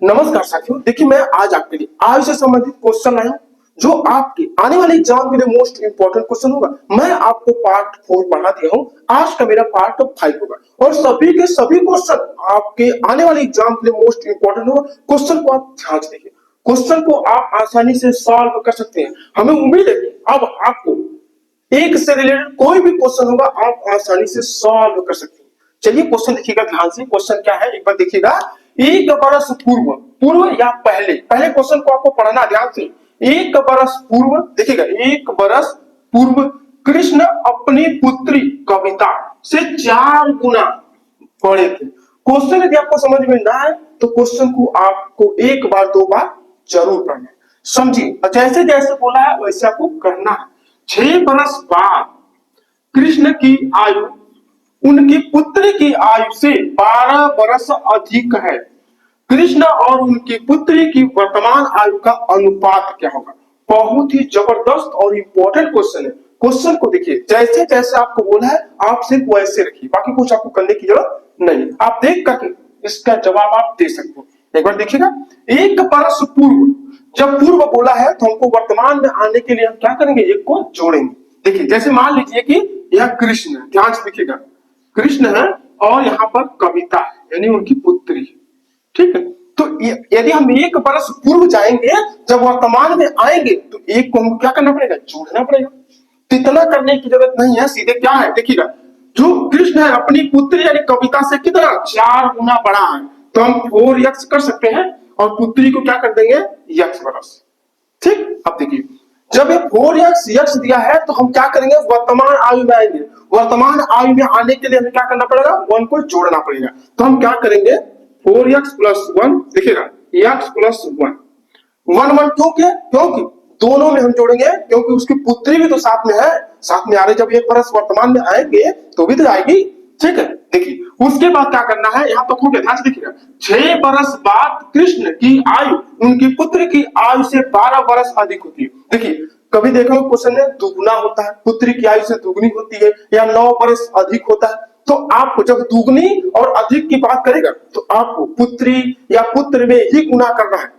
नमस्कार साथियों, देखिए मैं आज आपके लिए आयु से संबंधित क्वेश्चन लाया हूं, जो आपके आने वाले एग्जाम के लिए मोस्ट इंपोर्टेंट क्वेश्चन होगा। मैं आपको पार्ट 4 पढ़ा दिया हूं, आज का मेरा पार्ट 5 होगा और सभी के सभी क्वेश्चन आपके आने वाले एग्जाम के लिए मोस्ट इंपोर्टेंट होगा। क्वेश्चन को आप ध्यान से देखिए, क्वेश्चन को आप आसानी से सॉल्व कर सकते हैं। हमें उम्मीद है कि अब आपको एक से रिलेटेड कोई भी क्वेश्चन होगा आप आसानी से सॉल्व कर सकते हैं। चलिए क्वेश्चन देखिएगा ध्यान से। क्वेश्चन क्या है एक बार देखिएगा। एक बरस पूर्व, पूर्व या पहले, पहले क्वेश्चन को आपको पढ़ना ध्यान से। एक बरस पूर्व, देखिएगा, एक बरस पूर्व कृष्ण अपनी पुत्री कविता से 4 गुना बड़े थे। क्वेश्चन यदि आपको समझ में ना आए तो क्वेश्चन को आपको एक बार दो बार जरूर पढ़ना है, समझिए। जैसे जैसे बोला है वैसे आपको करना है। 6 बरस बाद कृष्ण की आयु उनकी पुत्री की आयु से 12 वर्ष अधिक है। कृष्ण और उनकी पुत्री की वर्तमान आयु का अनुपात क्या होगा? बहुत ही जबरदस्त और इंपॉर्टेंट क्वेश्चन है। क्वेश्चन को देखिए, जैसे जैसे आपको बोला है आप सिर्फ वैसे रखिए, बाकी कुछ आपको करने की जरूरत नहीं। आप देख करके इसका जवाब आप दे सकते हैं। एक बार देखिएगा, एक बरस पूर्व, जब पूर्व बोला है तो हमको वर्तमान में आने के लिए हम क्या करेंगे? एक को जोड़ेंगे। देखिए, जैसे मान लीजिए कि यह कृष्ण है, ध्यान से देखिएगा, कृष्ण है और यहाँ पर कविता है, यानी उनकी पुत्री है, ठीक है। तो यदि हम एक बरस पूर्व जाएंगे, जब वर्तमान में आएंगे तो एक को हमको क्या करना पड़ेगा? जोड़ना पड़ेगा। तो इतना करने की जरूरत नहीं है, सीधे क्या है देखिएगा, जो कृष्ण है अपनी पुत्री यानी कविता से कितना 4 गुना बड़ा है, तो हम 4x कर सकते हैं और पुत्री को क्या कर देंगे? x बरस। ठीक, अब देखिए, जब ये 4x दिया है तो हम क्या करेंगे? वर्तमान आयु में आएंगे। वर्तमान आयु में आने के लिए हमें क्या करना पड़ेगा? 1 को जोड़ना पड़ेगा। तो हम क्या करेंगे? 4x प्लस 1, देखिएगा, x प्लस 1, 1 क्योंकि दोनों में हम जोड़ेंगे, क्योंकि उसकी पुत्री भी तो साथ में है। साथ में आ रही, जब एक बरस वर्तमान में आएंगे तो भी तो आएगी, ठीक है। देखिए उसके बाद क्या करना है, यहाँ तक हो गया, ध्यान से देखिएगा। 6 बरस बाद कृष्ण की आयु उनकी पुत्र की आयु से 12 वर्ष अधिक होती है। देखिए, कभी देखो क्वेश्चन में दुगुना होता है, पुत्री की आयु से दुगनी होती है, या 9 वर्ष अधिक होता है। तो आपको जब दुगनी और अधिक की बात करेगा तो आपको पुत्री या पुत्र में ही गुना करना है।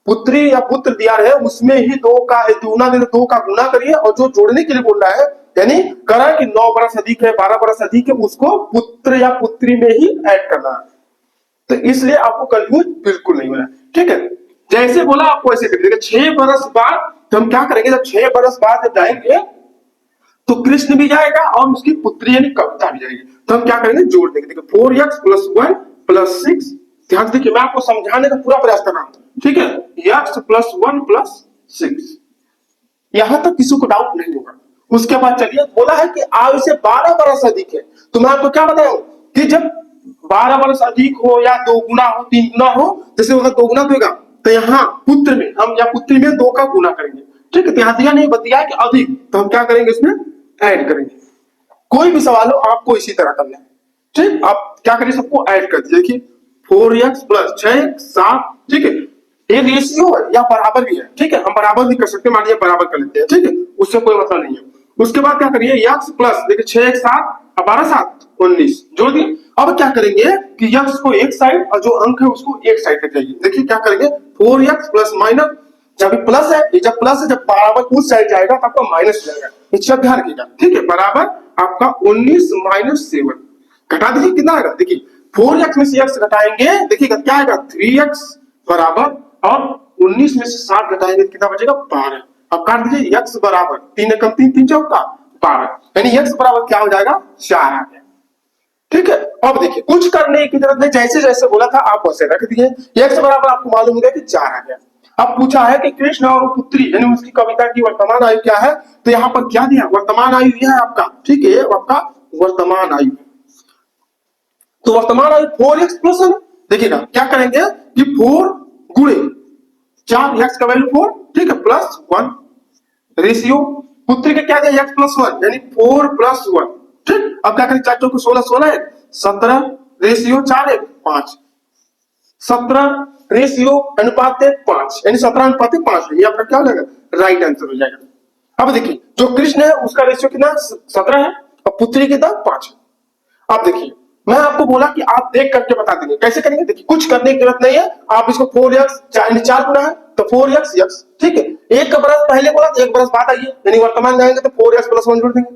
पुत्री या पुत्र दिया है उसमें ही 2 का दुगुना दे, 2 का गुना करिए, और जो जोड़ने के लिए बोल रहा है यानी करा कि 9 वर्ष अधिक है, 12 वर्ष अधिक है, उसको पुत्र या पुत्री में ही ऐड करना है। तो इसलिए आपको कंफ्यूज बिल्कुल नहीं होना, ठीक है। जैसे बोला आपको ऐसे करिएगा। 6 बरस बाद तो हम क्या करेंगे? जब 6 बरस बाद जब जाएंगे तो कृष्ण भी जाएगा और उसकी पुत्री यानी कविता भी जाएगी। तो हम क्या करेंगे? जोड़ देंगे। देखिए 4x प्लस 1 प्लस 6, ध्यान से देखिए, मैं आपको समझाने का पूरा प्रयास कर रहा हूं, ठीक है। x प्लस 1 प्लस 6, यहां तक किसी को डाउट नहीं होगा। उसके बाद चलिए, बोला है कि आयु से 12 वर्ष अधिक है। तो मैं आपको क्या बताऊं कि जब 12 वर्ष अधिक हो या 2 गुना हो, 3 गुना हो, जैसे अगर 2 गुना होगा तो यहाँ पुत्र में हम या पुत्री में 2 का गुना करेंगे, ठीक है। यहाँ दिया नहीं, बताया कि अधिक, तो हम क्या करेंगे? इसमें ऐड करेंगे। कोई भी सवाल हो आपको इसी तरह करना है, ठीक। आप क्या करिए? सबको ऐड कर दीजिए। देखिए 4x प्लस 6 7, ठीक है। ये रेशियो है या बराबर भी है, ठीक है। हम बराबर भी कर सकते हैं, मान लीजिए बराबर कर लेते हैं, ठीक है, उससे कोई मतलब नहीं है। उसके बाद क्या करिए? x प्लस, देखिए 6 1 7 और 12 7 19 जोड़ दिए। अब क्या करेंगे कि x को एक साइड और जो अंक है उसको एक साइड रख जाइए। देखिए क्या करेंगे? 4x प्लस माइनस, जब प्लस है, जब प्लस है, जब बराबर उस साइड जाएगा तो आपका माइनस जाएगा, इसका ध्यान रखिएगा, ठीक है। बराबर आपका 19 माइनस 7, घटा दीजिए, कितना आएगा? देखिए 4x में से x घटाएंगे, देखिएगा क्या आएगा? 3x बराबर, और 19 में से 7 घटाएंगे कितना बचेगा? 12। अब काट दीजिए, x बराबर 3 कम 3 3 चौका 12, यानी x बराबर क्या हो जाएगा? 4 आ गया, ठीक है। अब देखिए कुछ करने की जरूरत नहीं, जैसे जैसे बोला था आप वैसे रख दिए। x बराबर आपको मालूम हो गया कि 4 आ गया। अब पूछा है कि कृष्ण और पुत्री यानी उसकी कविता की वर्तमान आयु क्या है, तो यहाँ पर क्या दिया? वर्तमान आयु यह है आपका, ठीक है, आपका वर्तमान आयु। तो वर्तमान आयु 4x प्लस है। देखिएगा क्या करेंगे कि 4 गुणे 4, x का वैल्यू 4, ठीक है, प्लस 1, रेशियो पुत्री का क्या दिया? x प्लस 1 यानी 4 प्लस 1, ठीक। अब क्या करें? 4 चौके 16 16 1 17, रेशियो 4 1 5, 17 रेशियो अनुपात 5 यानी 17 अनुपात 5, ये आपका क्या हो जाएगा? राइट आंसर हो जाएगा। अब देखिए जो कृष्ण है उसका रेशियो कितना? 17 है और पुत्री कितना? 5 है। अब देखिए मैं आपको बोला कि आप देख करके बता देंगे। कैसे करेंगे? देखिए, कुछ करने की जरूरत नहीं है। आप इसको 4x, चार गुना है तो 4x x, ठीक है। एक का बरस पहले बोला तो एक बरस बाद आइए, यानी वर्तमान जाएंगे तो 4x प्लस 1 जोड़ देंगे।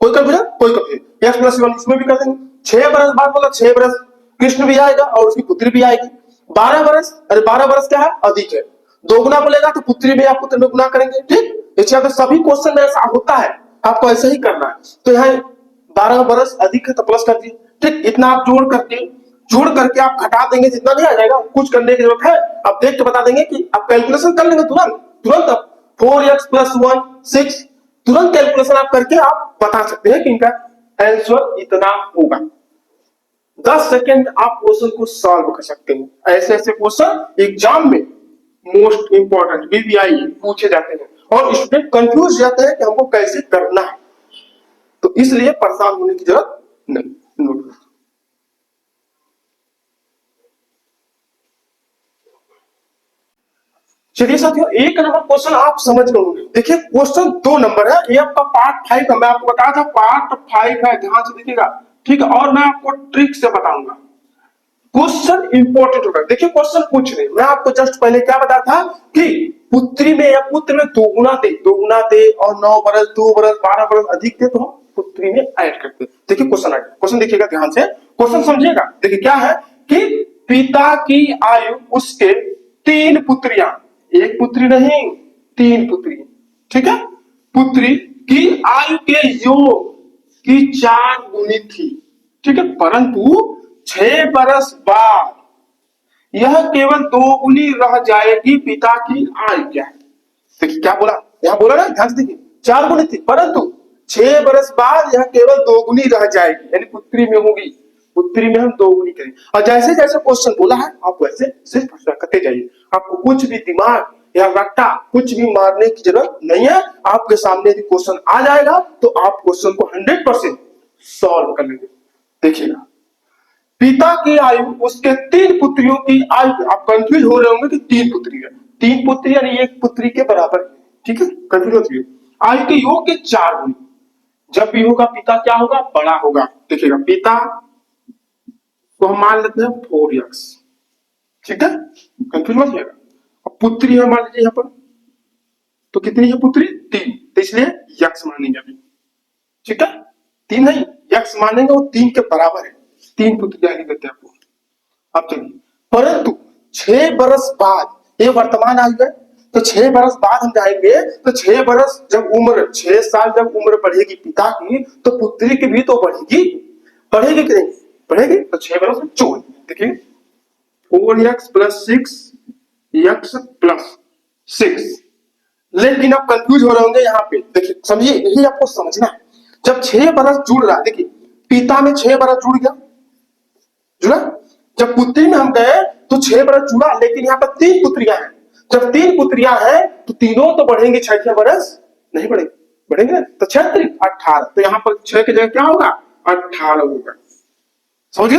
कोई कंफ्यूजन? कोई कंफ्यूजन? x प्लस 1 इसमें भी कर देंगे। 6 बरस बाद बोला, 6 बरस कृष्ण भी आएगा और उसकी पुत्री भी आएगी। 12 बरस, अरे 12 बरस क्या है? अधिक है। दो गुना बोलेगा तो पुत्री में या पुत्र में गुना करेंगे, ठीक। इसलिए तो सभी क्वेश्चन में ऐसा होता है, आपको ऐसे ही करना है। तो यहाँ 12 बरस अधिक है तो प्लस कर दिए, ठीक। इतना आप जोड़ करके आप घटा देंगे, जितना नहीं आ जाएगा। कुछ करने की जरूरत है? आप देख के बता देंगे कि आप कैलकुलेशन कर लेंगे तुरंत तुरंत। अब 4x प्लस 1 6, तुरंत कैलकुलेशन आप करके आप बता सकते हैं कि इनका आंसर इतना होगा। 10 सेकेंड आप क्वेश्चन को सॉल्व कर सकते हैं। ऐसे ऐसे क्वेश्चन एग्जाम में मोस्ट इंपॉर्टेंट बीबीआई पूछे जाते हैं और स्टूडेंट कंफ्यूज जाते हैं कि हमको कैसे करना है। तो इसलिए परेशान होने की जरूरत नहीं। नोट चलिए साथियों, एक नंबर क्वेश्चन आप समझ गए होंगे। देखिए, क्वेश्चन 2 नंबर है, ये आपका पार्ट 5 का। मैं आपको बताया था पार्ट 5 है, ध्यान से देखिएगा, ठीक है। और मैं आपको ट्रिक से बताऊंगा। क्वेश्चन इंपॉर्टेंट होगा। देखिए, क्वेश्चन पूछ रहे, मैं आपको जस्ट पहले क्या बताया था कि पुत्री में या पुत्र में दो गुना दे और 9 बरस 2 बरस 12 बरस अधिक दे तो हम पुत्री में ऐड करते। देखिए क्वेश्चन आएगा, क्वेश्चन देखिएगा ध्यान से, क्वेश्चन समझिएगा। देखिए क्या है कि पिता की आयु उसके 3 पुत्रियां, एक पुत्री नहीं 3 पुत्री, ठीक है। पुत्री की आयु के योग की 4 गुनी थी, ठीक है। परंतु 6 बरस बाद यह केवल 2 गुनी रह जाएगी। पिता की आयु क्या है? देखिए क्या बोला, यहां बोला ना, ध्यान से देखिए, 4 गुनी थी परंतु 6 बरस बाद यह केवल 2 गुनी रह जाएगी, यानी पुत्री में होगी। पुत्री में हम 2 गुनी करें। और जैसे जैसे क्वेश्चन बोला है आप वैसे सिर्फ प्रश्न करते जाइए। आपको कुछ भी दिमाग या रट्टा कुछ भी मारने की जरूरत नहीं है। आपके सामने यदि क्वेश्चन आ जाएगा तो आप क्वेश्चन को 100% सॉल्व कर लेंगे। देखिएगा, पिता की आयु उसके 3 पुत्रियों की आयु, आप कंफ्यूज हो रहे होंगे कि 3 पुत्री है, 3 पुत्री यानी एक पुत्री के बराबर है, ठीक है। कंफ्यूज होती है। आयु के योग के 4 गुनी, जब भी होगा पिता क्या होगा? बड़ा होगा। देखिएगा, पिता को हम मान लेते हैं 4x, ठीक है, कंफ्यूज मत होइएगा। अब पुत्री है मान लीजिए यहाँ पर, तो कितनी है पुत्री? 3, तो इसलिए यक्स मानेंगे अभी, ठीक है। 3 नहीं, यक्स मानेंगे, वो 3 के बराबर है। 3 पुत्री लिख देते हैं आपको। अब चलिए, परंतु 6 बरस बाद, ये वर्तमान आयु है, तो 6 बरस बाद हम जाएंगे तो 6 बरस जब उम्र, 6 साल जब उम्र बढ़ेगी पिता की, तो पुत्री की भी तो बढ़ेगी, बढ़ेगी कि नहीं? बढ़ेगी। तो 6 बरस जोड़, देखिए 4x प्लस 6 x प्लस 6। लेकिन आप कंफ्यूज हो रहे होंगे यहाँ पे, देखिए समझिए, यही आपको समझना है। जब 6 बरस जुड़ रहा है, देखिए पिता में 6 बरस जुड़ गया, जुड़ा। जब पुत्री में हम गए तो 6 बरस जुड़ा, लेकिन यहाँ पर 3 पुत्रियां हैं। जब 3 पुत्रियां हैं तो तीनों तो बढ़ेंगे, 6 6 बरस नहीं बढ़ेंगे, बढ़ेंगे ना, तो 6 3 18, तो यहाँ पर 6 की जगह क्या होगा? 18 होगा। समझ गए?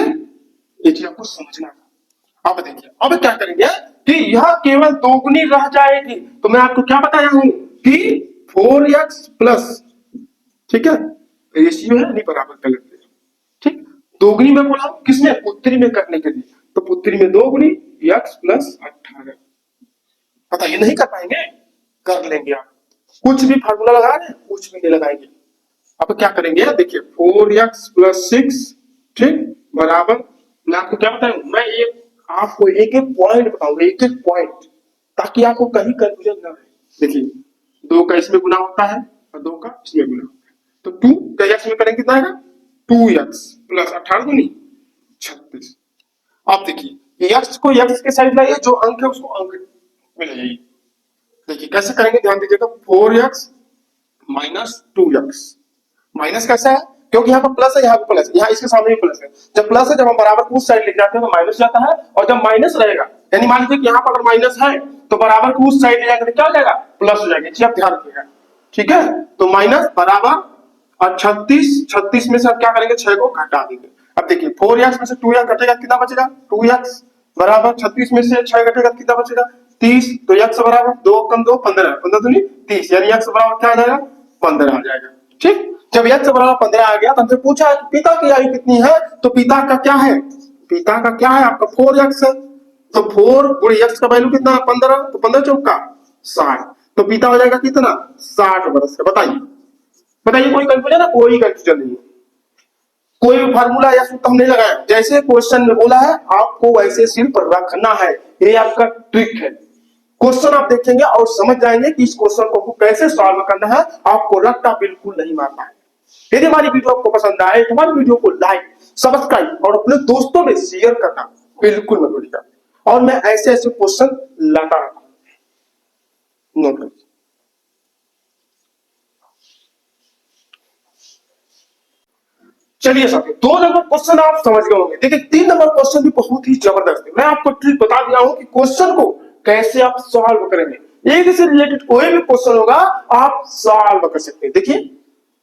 ये चीज आपको समझना था। अब देखिए, अब क्या करेंगे कि यह केवल 2 गुनी रह जाएगी। तो मैं आपको क्या बताया हूं कि 4x प्लस, ठीक है, रेशियो है नहीं, बराबर कर लेते हैं, ठीक। 2 गुनी में बोला किसमें? पुत्री में करने के लिए, तो पुत्री में 2 गुनी x प्लस 18। पता ये नहीं कर पाएंगे, कर लेंगे आप। कुछ भी फार्मूला लगा रहे हैं, कुछ भी नहीं लगाएंगे। अब क्या करेंगे? देखिए 4x प्लस 6, ठीक, बराबर, मैं आपको क्या बताऊं, मैं एक आपको एक एक पॉइंट बताऊंगा, एक एक पॉइंट, ताकि आपको कहीं कंफ्यूजन ना रहे। देखिए 2 का इसमें गुना होता है और 2 का इसमें गुना होता है, तो 2 का x में करेंगे कितना आएगा? 2x प्लस 18 गुनी 36। अब देखिए x को x के साइड लाइए, जो अंक है उसको अंक में ले जाइए। देखिए कैसे करेंगे, ध्यान दीजिएगा। 4x माइनस 2x, माइनस कैसा है? क्योंकि यहाँ पर प्लस है, यहाँ पर प्लस है, यहाँ इसके सामने भी प्लस है। जब प्लस है, जब हम बराबर को उस साइड लेके जाते हैं तो माइनस जाता है, और जब माइनस रहेगा, यानी मान लीजिए कि यहाँ पर अगर माइनस है तो बराबर को उस साइड ले जाकर क्या हो जाएगा? प्लस हो जाएगा। आप ध्यान रखिएगा, ठीक है। तो माइनस बराबर और 36 में से आप क्या करेंगे? 6 को घटा देंगे। अब देखिए 4x में से 2x घटेगा, कितना बचेगा? 2x बराबर 36 में से 6 घटेगा, कितना बचेगा? 30। तो x बराबर 2 कम 2 15, 15 दूनी 30, यानी x बराबर क्या आ जाएगा? 15 आ जाएगा, ठीक। जब x बराबर 15 आ गया तो हमसे पूछा कि पिता की आयु कितनी है, तो पिता का क्या है, पिता का क्या है आपका 4x है, तो 4 गुणे x का वैल्यू कितना है 15, तो 15 चौका 60, तो पिता हो जाएगा कितना 60 वर्ष का। बताइए बताइए, कोई कंफ्यूजन है? कोई कंफ्यूजन नहीं, कोई भी फार्मूला या सूत्र हम नहीं लगाया, जैसे क्वेश्चन में बोला है आपको वैसे सिर्फ रखना है, ये आपका ट्रिक है। क्वेश्चन आप देखेंगे और समझ जाएंगे कि इस क्वेश्चन को कैसे सॉल्व करना है, आपको रट्टा बिल्कुल नहीं मारना है। यदि हमारी वीडियो आपको पसंद आए तो हमारी वीडियो को लाइक सब्सक्राइब और अपने दोस्तों में शेयर करना बिल्कुल मत भूलिएगा, और मैं ऐसे ऐसे क्वेश्चन लाता रहता हूं। नोट करिए। चलिए साथियों, 2 नंबर क्वेश्चन आप समझ गए होंगे। देखिए 3 नंबर क्वेश्चन भी बहुत ही जबरदस्त है। मैं आपको ट्रिक बता दिया हूं कि क्वेश्चन को कैसे आप सॉल्व करेंगे। एक से रिलेटेड कोई भी क्वेश्चन होगा आप सॉल्व कर सकते हैं। देखिए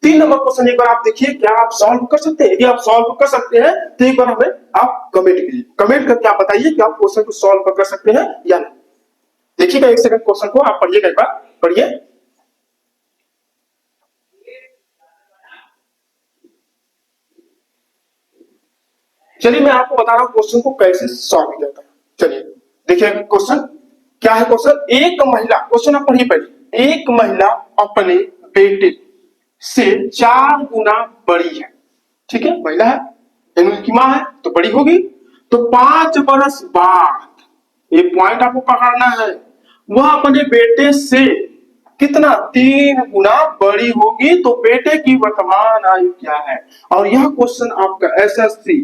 3 नंबर क्वेश्चन एक बार आप देखिए, क्या आप सॉल्व कर सकते हैं? यदि आप सॉल्व कर सकते हैं तो एक बार हमें आप कमेंट कीजिए, कमेंट करके आप बताइए कि आप क्वेश्चन को सॉल्व कर सकते हैं या नहीं। देखिएगा एक सेकंड, क्वेश्चन को आप पढ़िएगा, एक बार पढ़िए। चलिए मैं आपको बता रहा हूं क्वेश्चन को कैसे सॉल्व किया जाता है। चलिए देखिए क्वेश्चन क्या है। क्वेश्चन, एक महिला, क्वेश्चन आप पढ़िए पहले, एक महिला अपने बेटे से 4 गुना बड़ी है, ठीक है, महिला है यानी उनकी मां है तो बड़ी होगी। तो 5 बरस बाद, ये पॉइंट आपको पकड़ना है, वह अपने बेटे से कितना 3 गुना बड़ी होगी, तो बेटे की वर्तमान आयु क्या है? और यह क्वेश्चन आपका एसएससी,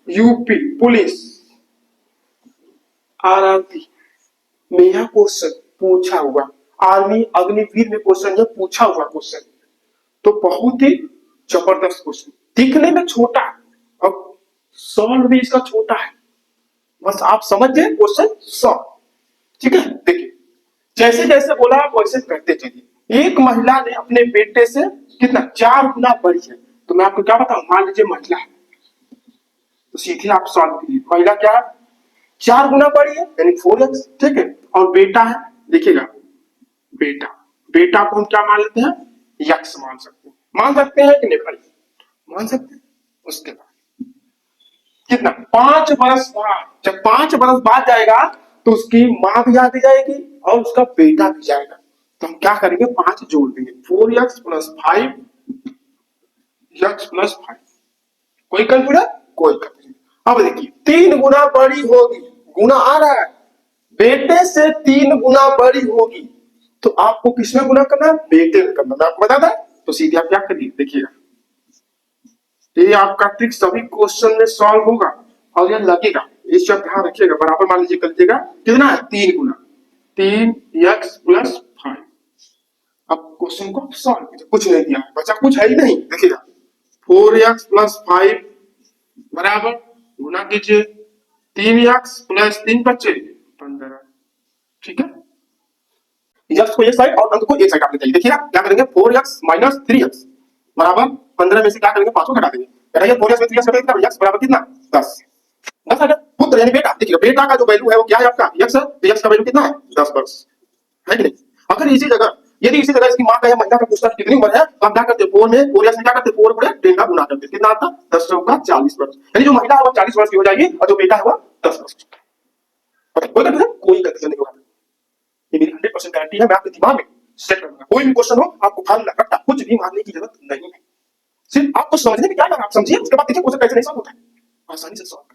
यूपी पुलिस, आरआरबी में यह क्वेश्चन पूछा हुआ, आर्मी अग्निवीर में क्वेश्चन यह पूछा हुआ क्वेश्चन, तो बहुत ही जबरदस्त क्वेश्चन, दिखने में छोटा और सॉल्व भी इसका छोटा है, बस आप समझ गए क्वेश्चन सॉल्व, ठीक है। देखिए जैसे जैसे बोला आप वैसे करते चलिए। एक महिला ने अपने बेटे से कितना 4 गुना बड़ी है, तो मैं आपको क्या बताऊं, मान लीजिए महिला है तो सीधे आप सॉल्व कीजिए। महिला क्या है 4 गुना बड़ी है यानी 4x, ठीक है, और बेटा है, देखिएगा बेटा, बेटा को हम क्या मान लेते हैं x मान सकते हैं कि नहीं भाई, मान सकते हैं। उसके बाद कितना 5 बरस बाद, जब 5 बरस बाद जाएगा तो उसकी मां भी आती जाएगी और उसका बेटा भी जाएगा, तो हम क्या करेंगे 5 जोड़ देंगे, 4x + 5 x + 5। कोई कंफ्यूजन? कोई कंफ्यूजन। अब देखिए 3 गुना बड़ी होगी, गुना आ रहा है, बेटे से 3 गुना बड़ी होगी, तो आपको किसमें गुना करना है, बेटे में करना। मैं आपको बताता तो सीधे आप क्या करिए, देखिएगा ये आपका ट्रिक सभी क्वेश्चन में सॉल्व होगा और ये लगेगा, इस शब्द ध्यान रखिएगा, बराबर मान लीजिए कर लीजिएगा, कितना है 3 गुना 3x + 5। अब क्वेश्चन को सॉल्व कीजिए, कुछ नहीं दिया है बच्चा, कुछ है ही नहीं, देखिएगा 4x + 5 बराबर गुना कीजिए 3x + 3 बचे 15, ठीक है। x को एक साइड और अंक को एक साइड आप ले जाइए, देखिएगा क्या करेंगे 4x - 3x बराबर 15 में से क्या करेंगे 5 को घटा देंगे, घटाइए 4x में 3x घटाइए कितना x बराबर कितना 10, 10 आ गया। पुत्र यानी बेटा, देखिए बेटा का जो वैल्यू है वो क्या है आपका x है, तो x का वैल्यू कितना है 10 वर्ष, है कि नहीं। अगर इसी जगह, यदि इसी जगह इसकी मां का या महिला का पूछता कितनी उम्र है, तो हम क्या करते हैं 4 में 4x में क्या करते हैं 4 गुणे 10 का गुना करते हैं, कितना आता 10 चौका 40 वर्ष, यानी जो महिला है वो 40 वर्ष की हो जाएगी और जो बेटा है वो 10 वर्ष। कोई कंफ्यूजन नहीं होगा, ये मेरी 100% गारंटी है, मैं आपके दिमाग में सेट करूंगा। कोई भी क्वेश्चन हो आपको फार्मूला रट्टा कुछ भी मारने की जरूरत नहीं है, सिर्फ आपको समझने में क्या लगा आप समझिए, उसके बाद देखिए क्वेश्चन कैसे नहीं सॉल्व होता है, आसानी से सॉल्व